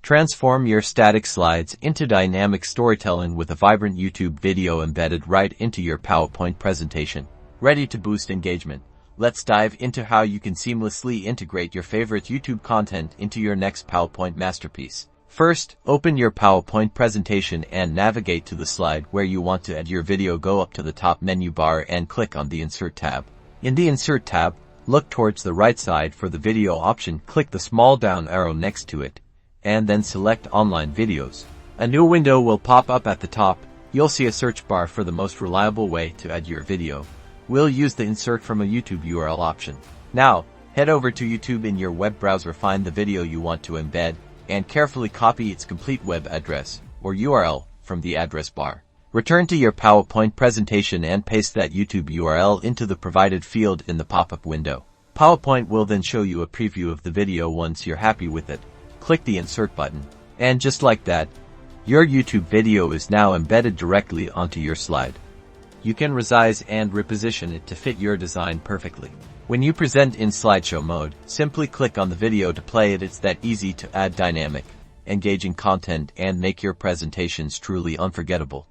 Transform your static slides into dynamic storytelling with a vibrant YouTube video embedded right into your PowerPoint presentation. Ready to boost engagement? Let's dive into how you can seamlessly integrate your favorite YouTube content into your next PowerPoint masterpiece. First, open your PowerPoint presentation and navigate to the slide where you want to add your video. Go up to the top menu bar and click on the Insert tab. In the Insert tab, look towards the right side for the video option. Click the small down arrow next to it, and then select Online Videos. A new window will pop up at the top. You'll see a search bar for the most reliable way to add your video. We'll use the Insert from a YouTube URL option. Now, head over to YouTube in your web browser, find the video you want to embed, and carefully copy its complete web address, or URL, from the address bar. Return to your PowerPoint presentation and paste that YouTube URL into the provided field in the pop-up window. PowerPoint will then show you a preview of the video. Once you're happy with it, click the Insert button. And just like that, your YouTube video is now embedded directly onto your slide. You can resize and reposition it to fit your design perfectly. When you present in slideshow mode, simply click on the video to play it. It's that easy to add dynamic, engaging content and make your presentations truly unforgettable.